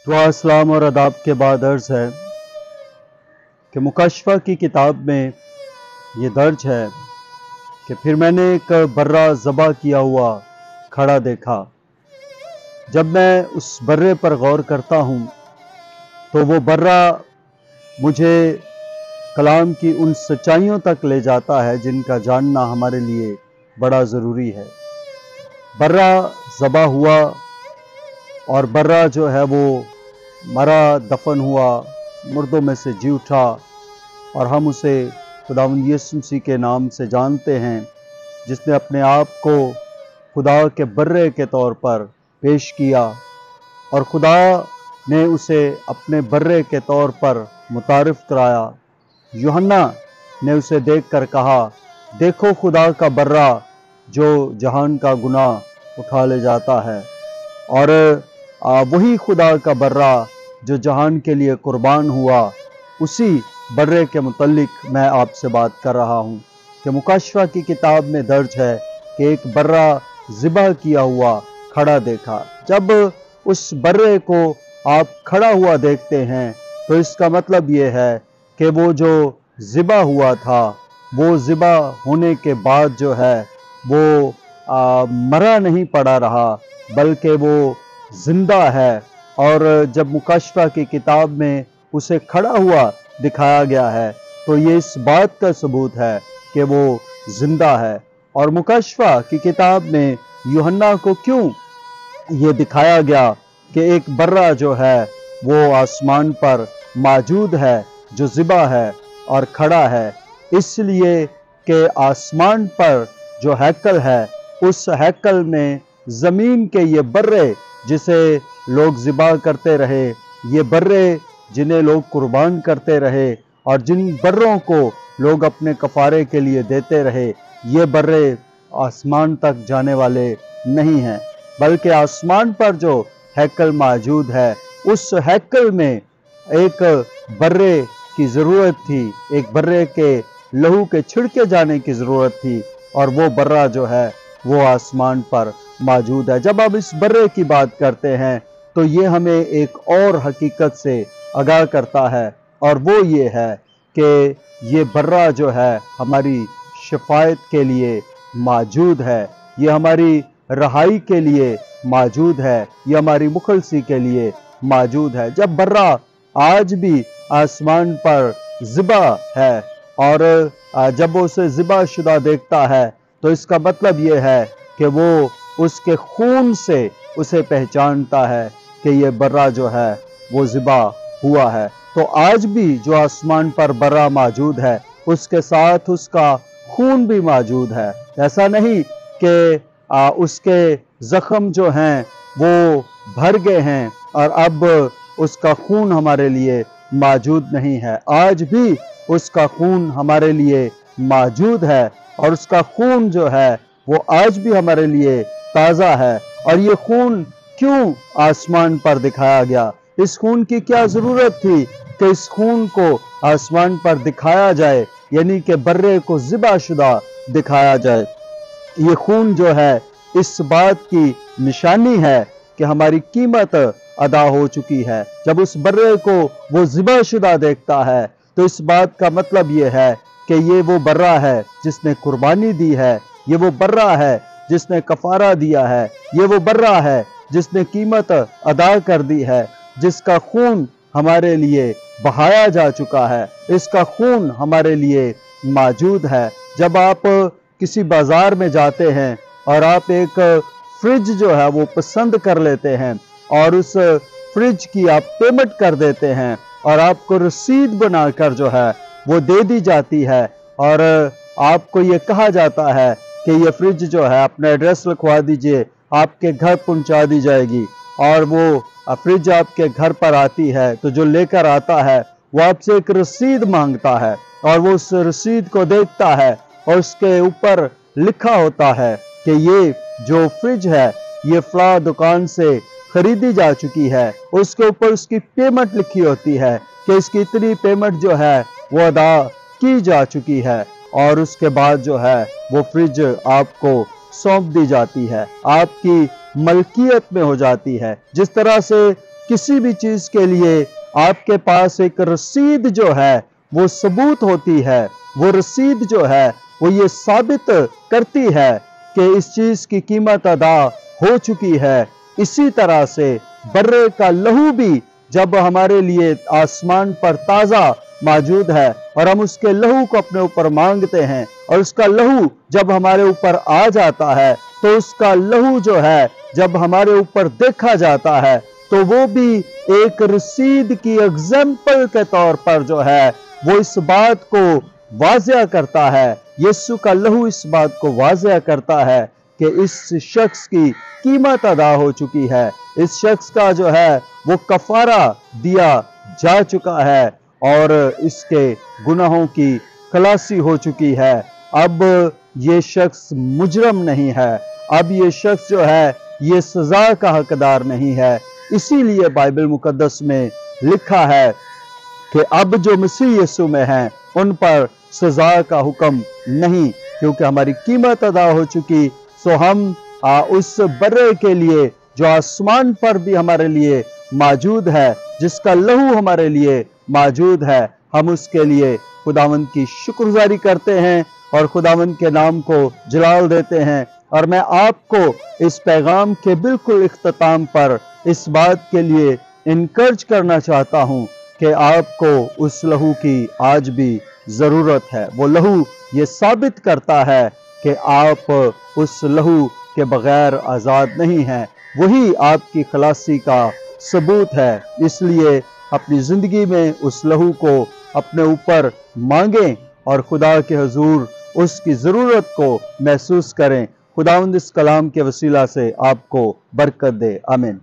दुआ सलाम और अदाब के बाद अर्ज़ है कि मुकशफ़ा की किताब में ये दर्ज है कि फिर मैंने एक बर्रा ज़बा किया हुआ खड़ा देखा। जब मैं उस बर्रे पर गौर करता हूँ तो वो बर्रा मुझे कलाम की उन सच्चाइयों तक ले जाता है जिनका जानना हमारे लिए बड़ा ज़रूरी है। बर्रा ज़बा हुआ और बर्रा जो है वो मरा, दफन हुआ, मुर्दों में से जी उठा और हम उसे खुदावंद यीशु मसीह के नाम से जानते हैं, जिसने अपने आप को खुदा के बर्रे के तौर पर पेश किया और खुदा ने उसे अपने बर्रे के तौर पर मुतारिफ कराया। यूहन्ना ने उसे देखकर कहा, देखो खुदा का बर्रा जो जहान का गुनाह उठा ले जाता है। और वही खुदा का बर्रा जो जहान के लिए कुर्बान हुआ, उसी बर्रे के मुतल्लिक मैं आपसे बात कर रहा हूँ कि मुकशफ़ा की किताब में दर्ज है कि एक बर्रा ज़िबा किया हुआ खड़ा देखा। जब उस बर्रे को आप खड़ा हुआ देखते हैं तो इसका मतलब ये है कि वो जो ज़िबा हुआ था, वो ज़िबा होने के बाद जो है वो मरा नहीं पड़ा रहा, बल्कि वो जिंदा है। और जब मुकशफ़ा की किताब में उसे खड़ा हुआ दिखाया गया है तो ये इस बात का सबूत है कि वो जिंदा है। और मुकशफ़ा की किताब में यूहन्ना को क्यों ये दिखाया गया कि एक बर्रा जो है वो आसमान पर मौजूद है, जो ज़िबा है और खड़ा है, इसलिए कि आसमान पर जो हैकल है, उस हैकल में ज़मीन के ये बर्रे जिसे लोग ज़िबा करते रहे, ये बर्रे जिन्हें लोग कुर्बान करते रहे और जिन बर्रों को लोग अपने कफ़ारे के लिए देते रहे, ये बर्रे आसमान तक जाने वाले नहीं हैं, बल्कि आसमान पर जो हैकल मौजूद है, उस हैकल में एक बर्रे की ज़रूरत थी, एक बर्रे के लहू के छिड़के जाने की ज़रूरत थी, और वो बर्रा जो है वो आसमान पर मौजूद है। जब आप इस बर्रे की बात करते हैं तो ये हमें एक और हकीकत से आगाह करता है, और वो ये है कि ये बर्रा जो है हमारी शफायत के लिए मौजूद है, ये हमारी रहाई के लिए मौजूद है, ये हमारी मुखलसी के लिए मौजूद है। जब बर्रा आज भी आसमान पर ज़िबा है और जब वो उसे ज़िबा शुदा देखता है तो इसका मतलब ये है कि वो उसके खून से उसे पहचानता है कि ये बर्रा जो है वो ज़िबा हुआ है। तो आज भी जो आसमान पर बर्रा मौजूद है, उसके साथ उसका खून भी मौजूद है। ऐसा नहीं कि उसके ज़ख्म जो हैं वो भर गए हैं और अब उसका खून हमारे लिए मौजूद नहीं है। आज भी उसका खून हमारे लिए मौजूद है और उसका खून जो है वो आज भी हमारे लिए ताज़ा है। और ये खून क्यों आसमान पर दिखाया गया? इस खून की क्या ज़रूरत थी कि इस खून को आसमान पर दिखाया जाए, यानी कि बर्रे को ज़िबा शुदा दिखाया जाए? ये खून जो है इस बात की निशानी है कि हमारी कीमत अदा हो चुकी है। जब उस बर्रे को वो ज़िबा शुदा देखता है तो इस बात का मतलब ये है कि ये वो बर्रा है जिसने कुर्बानी दी है, ये वो बर्रा है जिसने कफ़ारा दिया है, ये वो बर्रा है जिसने कीमत अदा कर दी है, जिसका खून हमारे लिए बहाया जा चुका है, इसका खून हमारे लिए मौजूद है। जब आप किसी बाज़ार में जाते हैं और आप एक फ्रिज जो है वो पसंद कर लेते हैं और उस फ्रिज की आप पेमेंट कर देते हैं और आपको रसीद बनाकर जो है वो दे दी जाती है और आपको ये कहा जाता है कि ये फ्रिज जो है अपना एड्रेस लिखवा दीजिए, आपके घर पहुंचा दी जाएगी। और वो फ्रिज आपके घर पर आती है तो जो लेकर आता है वो आपसे एक रसीद मांगता है और वो उस रसीद को देखता है और उसके ऊपर लिखा होता है कि ये जो फ्रिज है ये फला दुकान से खरीदी जा चुकी है। उसके ऊपर उसकी पेमेंट लिखी होती है कि इसकी इतनी पेमेंट जो है वो अदा की जा चुकी है और उसके बाद जो है वो फ्रिज आपको सौंप दी जाती है, आपकी मलकियत में हो जाती है। जिस तरह से किसी भी चीज के लिए आपके पास एक रसीद जो है वो सबूत होती है, वो रसीद जो है वो ये साबित करती है कि इस चीज की कीमत अदा हो चुकी है। इसी तरह से बर्रे का लहू भी जब हमारे लिए आसमान पर ताजा मौजूद है और हम उसके लहू को अपने ऊपर मांगते हैं और उसका लहू जब हमारे ऊपर आ जाता है तो उसका लहू जो है जब हमारे ऊपर देखा जाता है तो वो भी एक रसीद की एग्जाम्पल के तौर पर जो है वो इस बात को वाज़िया करता है, यीशु का लहू इस बात को वाज़िया करता है कि इस शख्स की कीमत अदा हो चुकी है, इस शख्स का जो है वो कफारा दिया जा चुका है और इसके गुनाहों की खलासी हो चुकी है। अब ये शख्स मुजरम नहीं है, अब ये शख्स जो है ये सजा का हकदार नहीं है। इसीलिए बाइबल मुकद्दस में लिखा है कि अब जो मसीह यीशु में हैं उन पर सजा का हुक्म नहीं, क्योंकि हमारी कीमत अदा हो चुकी। सो हम उस बर्रे के लिए जो आसमान पर भी हमारे लिए मौजूद है, जिसका लहू हमारे लिए मौजूद है, हम उसके लिए खुदावंद की शुक्रगुजारी करते हैं और खुदावंद के नाम को जलाल देते हैं। और मैं आपको इस पैगाम के बिल्कुल इख्तिताम पर इस बात के लिए इनकरेज करना चाहता हूं कि आपको उस लहू की आज भी ज़रूरत है। वो लहू ये साबित करता है कि आप उस लहू के बगैर आज़ाद नहीं हैं, वही आपकी खलासी का सबूत है। इसलिए अपनी ज़िंदगी में उस लहू को अपने ऊपर मांगें और खुदा के हुजूर उसकी ज़रूरत को महसूस करें। खुदावंद इस कलाम के वसीला से आपको बरकत दे। आमीन।